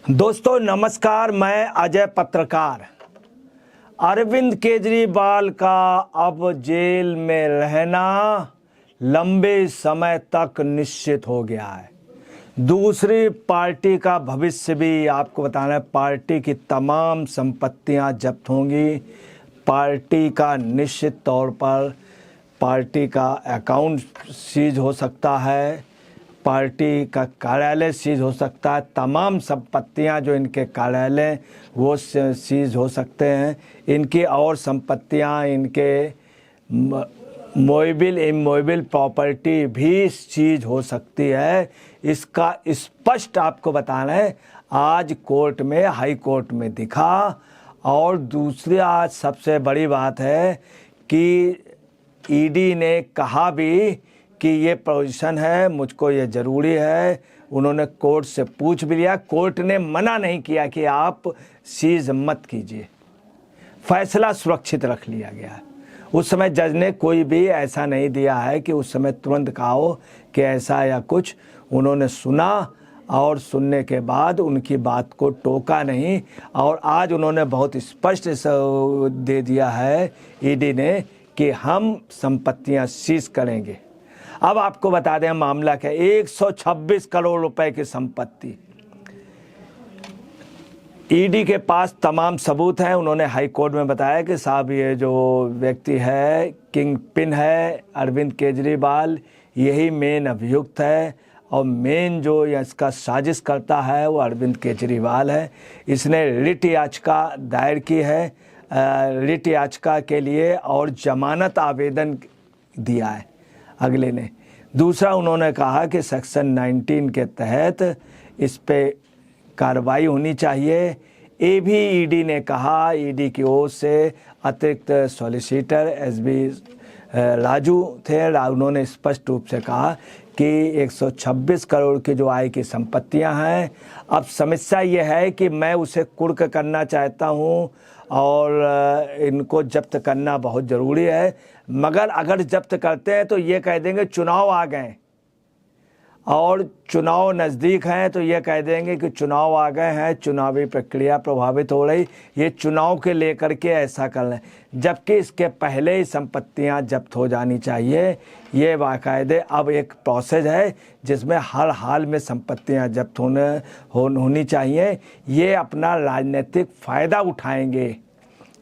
दोस्तों नमस्कार, मैं अजय पत्रकार। अरविंद केजरीवाल का अब जेल में रहना लंबे समय तक निश्चित हो गया है। दूसरी पार्टी का भविष्य भी आपको बताना है। पार्टी की तमाम संपत्तियां जब्त होंगी। पार्टी का निश्चित तौर पर पार्टी का अकाउंट सीज हो सकता है, पार्टी का कार्यालय सीज हो सकता है। तमाम संपत्तियां जो इनके कार्यालय वो सीज हो सकते हैं। इनकी और संपत्तियां, इनके मोबाइल इमोबाइल प्रॉपर्टी भी सीज हो सकती है। इसका स्पष्ट आपको बताना है। आज कोर्ट में, हाई कोर्ट में दिखा। और दूसरी आज सबसे बड़ी बात है कि ईडी ने कहा भी कि ये पोजीशन है, मुझको ये ज़रूरी है। उन्होंने कोर्ट से पूछ भी लिया। कोर्ट ने मना नहीं किया कि आप सीज मत कीजिए। फैसला सुरक्षित रख लिया गया। उस समय जज ने कोई भी ऐसा नहीं दिया है कि उस समय तुरंत कहा हो कि ऐसा या कुछ। उन्होंने सुना और सुनने के बाद उनकी बात को टोका नहीं। और आज उन्होंने बहुत स्पष्ट दे दिया है ईडी ने कि हम संपत्तियां सीज करेंगे। अब आपको बता दें मामला क्या। 126 करोड़ रुपए की संपत्ति। ईडी के पास तमाम सबूत हैं। उन्होंने हाई कोर्ट में बताया कि साहब ये जो व्यक्ति है, किंग पिन है अरविंद केजरीवाल, यही मेन अभियुक्त है। और मेन जो इसका साजिश करता है वो अरविंद केजरीवाल है। इसने रिट याचिका दायर की है, रिट याचिका के लिए, और जमानत आवेदन दिया है अगले ने। दूसरा उन्होंने कहा कि सेक्शन 19 के तहत इस पे कार्रवाई होनी चाहिए। ये भी ईडी ने कहा। ईडी की ओर से अतिरिक्त सॉलिसिटर एसबी राजू थे। उन्होंने स्पष्ट रूप से कहा कि 126 करोड़ की जो आय की संपत्तियां हैं, अब समस्या ये है कि मैं उसे कुर्क करना चाहता हूं और इनको जब्त करना बहुत ज़रूरी है। मगर अगर जब्त करते हैं तो ये कह देंगे चुनाव आ गए, और चुनाव नज़दीक हैं तो ये कह देंगे कि चुनाव आ गए हैं, चुनावी प्रक्रिया प्रभावित हो रही, ये चुनाव के लेकर के ऐसा कर रहे हैं। जबकि इसके पहले ही संपत्तियां जब्त हो जानी चाहिए। ये बाकायदे अब एक प्रोसेस है जिसमें हर हाल में संपत्तियां जब्त होनी चाहिए। ये अपना राजनीतिक फ़ायदा उठाएंगे।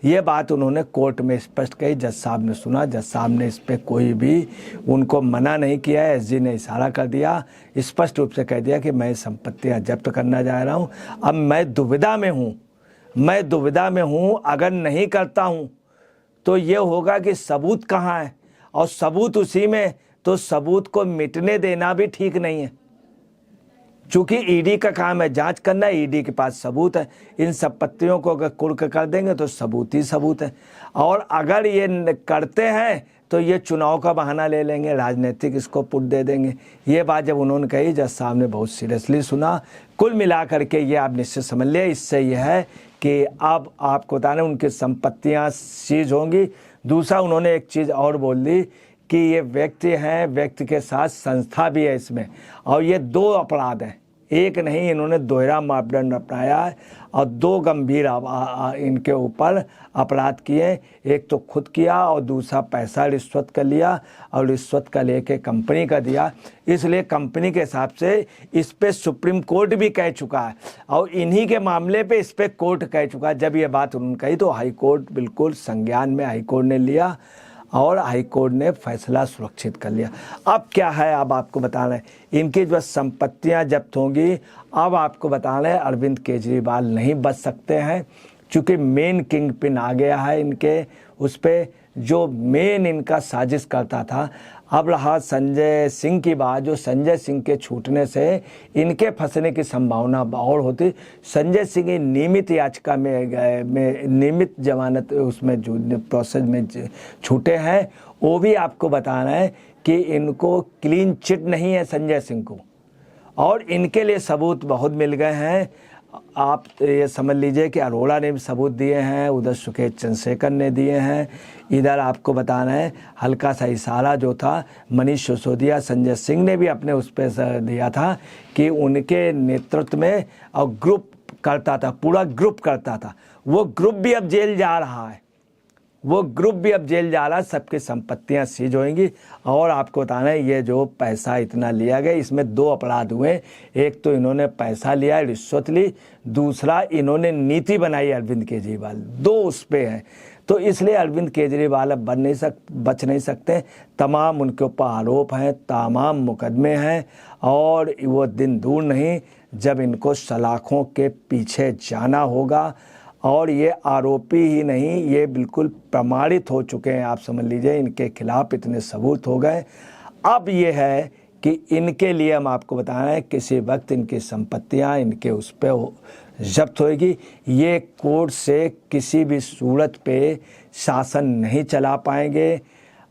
ये बात उन्होंने कोर्ट में स्पष्ट कही। जज साहब ने सुना। जज साहब ने इस पर कोई भी उनको मना नहीं किया। एसजी ने इशारा कर दिया, स्पष्ट रूप से कह दिया कि मैं संपत्तियां जब्त करना जा रहा हूं। अब मैं दुविधा में हूं। अगर नहीं करता हूं तो ये होगा कि सबूत कहाँ है, और सबूत उसी में, तो सबूत को मिटने देना भी ठीक नहीं है। चूंकि ईडी का काम है जांच करना, ईडी के पास सबूत है। इन संपत्तियों को अगर कुर्क कर देंगे तो सबूत ही सबूत है। और अगर ये करते हैं तो ये चुनाव का बहाना ले लेंगे, राजनीतिक इसको पुट दे देंगे। ये बात जब उन्होंने कही, जज साहब ने बहुत सीरियसली सुना। कुल मिलाकर के ये आप निश्चित समझ लिया, इससे यह है कि अब आपको बताना उनकी संपत्तियाँ सीज होंगी। दूसरा उन्होंने एक चीज़ और बोल दी कि ये व्यक्ति हैं, व्यक्ति के साथ संस्था भी है इसमें, और ये दो अपराध हैं, एक नहीं। इन्होंने दोहरा मापदंड अपनाया है और दो गंभीर इनके ऊपर अपराध किए। एक तो खुद किया और दूसरा पैसा रिश्वत का लिया, और रिश्वत का लेके कंपनी का दिया। इसलिए कंपनी के हिसाब से इस पे सुप्रीम कोर्ट भी कह चुका है, और इन्हीं के मामले पे इस पे कोर्ट कह चुका है। जब ये बात उन्होंने कही तो हाई कोर्ट बिल्कुल संज्ञान में हाई कोर्ट ने लिया, और हाई कोर्ट ने फैसला सुरक्षित कर लिया। अब क्या है, अब आपको बताना है इनकी जो संपत्तियां जब्त होंगी। अब आपको बताना है अरविंद केजरीवाल नहीं बच सकते हैं, क्योंकि मेन किंग पिन आ गया है इनके उस पर, जो मेन इनका साजिश करता था। अब रहा संजय सिंह की बात। जो संजय सिंह के छूटने से इनके फंसने की संभावना और होती। संजय सिंह नियमित याचिका में नियमित जमानत उसमें जो प्रोसेस में छूटे हैं, वो भी आपको बताना है कि इनको क्लीन चिट नहीं है संजय सिंह को, और इनके लिए सबूत बहुत मिल गए हैं। आप ये समझ लीजिए कि अरोड़ा ने भी सबूत दिए हैं, उधर सुकेश चंद्रशेखर ने दिए हैं। इधर आपको बताना है हल्का सा इशारा जो था मनीष सिसोदिया, संजय सिंह ने भी अपने उस पर दिया था कि उनके नेतृत्व में और ग्रुप करता था, पूरा ग्रुप करता था। वो ग्रुप भी अब जेल जा रहा है, वो ग्रुप भी अब जेल जा रहा है, सबकी संपत्तियां सीज होंगी। और आपको बताना है ये जो पैसा इतना लिया गया, इसमें 2 अपराध हुए। एक तो इन्होंने पैसा लिया, रिश्वत ली, दूसरा इन्होंने नीति बनाई अरविंद केजरीवाल, 2 उस पे हैं। तो इसलिए अरविंद केजरीवाल अब बच नहीं सकते। तमाम उनके ऊपर आरोप हैं, तमाम मुकदमे हैं, और वो दिन दूर नहीं जब इनको सलाखों के पीछे जाना होगा। और ये आरोपी ही नहीं, ये बिल्कुल प्रमाणित हो चुके हैं। आप समझ लीजिए इनके खिलाफ इतने सबूत हो गए। अब ये है कि इनके लिए हम आपको बता रहे हैं किसी वक्त इनकी संपत्तियां इनके उस पर जब्त होएगी। ये कोर्ट से किसी भी सूरत पे शासन नहीं चला पाएंगे।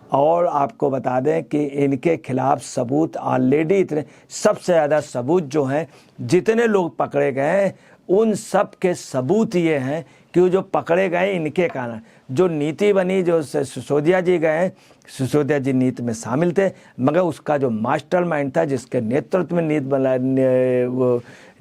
और आपको बता दें कि इनके खिलाफ सबूत ऑलरेडी इतने, सबसे ज़्यादा सबूत जो हैं, जितने लोग पकड़े गए हैं उन सब के सबूत ये हैं कि वो जो पकड़े गए इनके कारण। जो नीति बनी, जो सिसोदिया जी गए, सिसोदिया जी नीति में शामिल थे, मगर उसका जो मास्टरमाइंड था, जिसके नेतृत्व में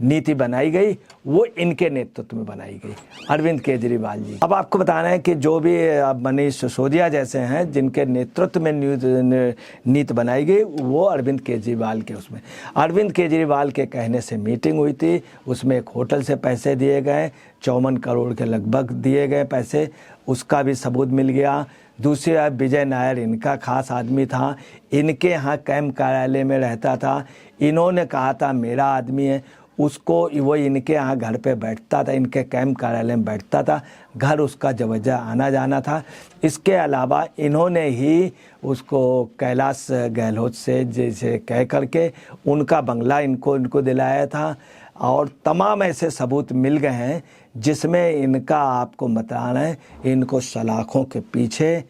नीति बनाई गई, वो इनके नेतृत्व में बनाई गई, अरविंद केजरीवाल जी। अब आपको बताना है कि जो भी मनीष सिसोदिया जैसे हैं, जिनके नेतृत्व में नीति बनाई गई, वो अरविंद केजरीवाल के उसमें, अरविंद केजरीवाल के कहने से मीटिंग हुई थी। उसमें एक होटल से पैसे दिए गए, 54 करोड़ के लगभग दिए गए पैसे, उसका भी सबूत मिल गया। दूसरी बात, विजय नायर इनका खास आदमी था, इनके यहाँ कैंप कार्यालय में रहता था। इन्होंने कहा था मेरा आदमी है, उसको वो इनके यहाँ घर पे बैठता था, इनके कैंप कार्यालय में बैठता था, घर उसका जवजा आना जाना था। इसके अलावा इन्होंने ही उसको कैलाश गहलोत से जैसे कह करके उनका बंगला इनको दिलाया था। और तमाम ऐसे सबूत मिल गए हैं जिसमें इनका आपको बताना है, इनको सलाखों के पीछे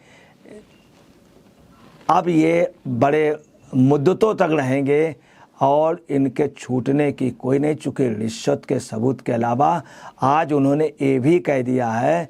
अब ये बड़े मुद्दतों तक रहेंगे और इनके छूटने की कोई नहीं। चूँकि रिश्वत के सबूत के अलावा आज उन्होंने ये भी कह दिया है,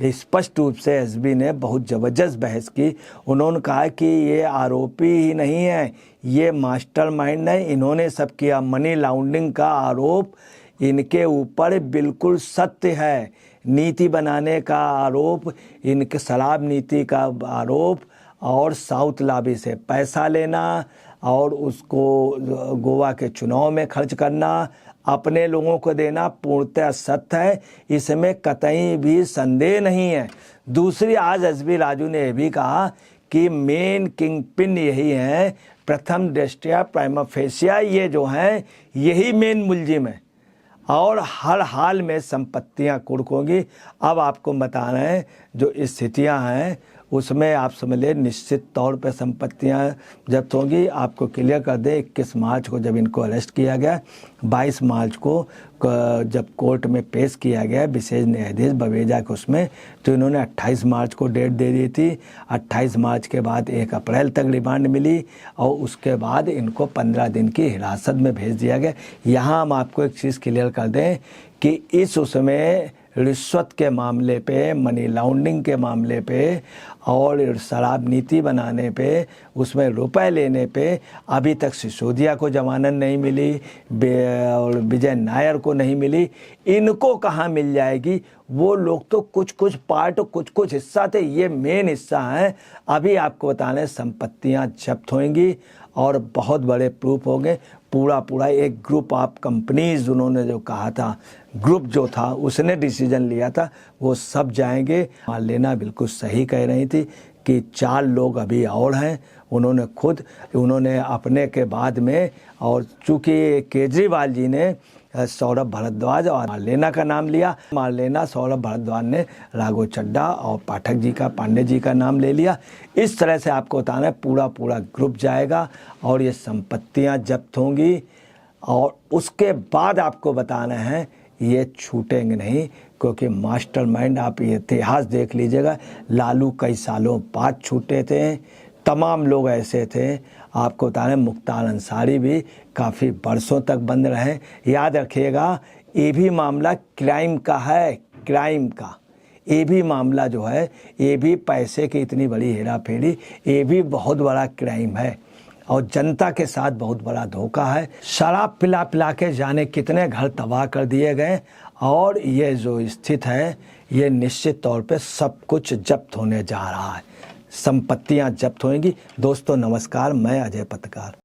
स्पष्ट रूप से एसबी ने बहुत ज़बरदस्त बहस की। उन्होंने कहा कि ये आरोपी ही नहीं है, ये मास्टरमाइंड है, इन्होंने सब किया। मनी लॉन्ड्रिंग का आरोप इनके ऊपर बिल्कुल सत्य है, नीति बनाने का आरोप, इनके शराब नीति का आरोप, और साउथ लॉबी से पैसा लेना और उसको गोवा के चुनाव में खर्च करना, अपने लोगों को देना पूर्णतः सत्य है, इसमें कतई भी संदेह नहीं है। दूसरी, आज एसबी राजू ने यह भी कहा कि मेन किंग पिन यही है, प्रथम दृष्टया प्राइमा फेसिया ये जो हैं यही मेन मुलजिम है और हर हाल में संपत्तियां कुर्क होंगी। अब आपको बता रहे हैं जो स्थितियां हैं उसमें आप समझ लें निश्चित तौर पर संपत्तियां जब्त होंगी। आपको क्लियर कर दें, 21 मार्च को जब इनको अरेस्ट किया गया, 22 मार्च को जब कोर्ट में पेश किया गया विशेष न्यायाधीश बवेजा को, उसमें तो इन्होंने 28 मार्च को डेट दे दी थी। 28 मार्च के बाद 1 अप्रैल तक रिमांड मिली और उसके बाद इनको 15 दिन की हिरासत में भेज दिया गया। यहाँ हम आपको एक चीज़ क्लियर कर दें कि इस उसमें रिश्वत के मामले पे, मनी लॉन्ड्रिंग के मामले पे और शराब नीति बनाने पे, उसमें रुपए लेने पे अभी तक सिसोदिया को जमानत नहीं मिली और विजय नायर को नहीं मिली। इनको कहाँ मिल जाएगी? वो लोग तो कुछ कुछ पार्ट, कुछ कुछ हिस्सा थे, ये मेन हिस्सा हैं। अभी आपको बताने संपत्तियाँ जब्त होंगी और बहुत बड़े प्रूफ होंगे। पूरा एक ग्रुप ऑफ कंपनीज उन्होंने जो कहा था, ग्रुप जो था उसने डिसीजन लिया था, वो सब जाएंगे। मान लेना बिल्कुल सही कह रही थी कि 4 लोग अभी और हैं। उन्होंने अपने के बाद में, और चूँकि केजरीवाल जी ने सौरभ भारद्वाज और मारलेना का नाम लिया, मारलेना सौरभ भारद्वाज ने राघव चड्ढा और पाठक जी का, पांडे जी का नाम ले लिया। इस तरह से आपको बताना है पूरा ग्रुप जाएगा और ये संपत्तियां जब्त होंगी। और उसके बाद आपको बताना है ये छूटेंगे नहीं, क्योंकि मास्टरमाइंड आप ये इतिहास देख लीजिएगा, लालू कई सालों बाद छूटे थे, तमाम लोग ऐसे थे। आपको बता रहे मुख्तार अंसारी भी काफ़ी बरसों तक बंद रहे। याद रखिएगा ये भी मामला क्राइम का है, क्राइम का ये भी मामला जो है, ये भी पैसे की इतनी बड़ी हेरा फेरी, ये भी बहुत बड़ा क्राइम है और जनता के साथ बहुत बड़ा धोखा है। शराब पिला के जाने कितने घर तबाह कर दिए गए। और ये जो स्थित है ये निश्चित तौर पे सब कुछ जब्त होने जा रहा है, संपत्तियां जब्त होंगी। दोस्तों नमस्कार, मैं अजय पत्रकार।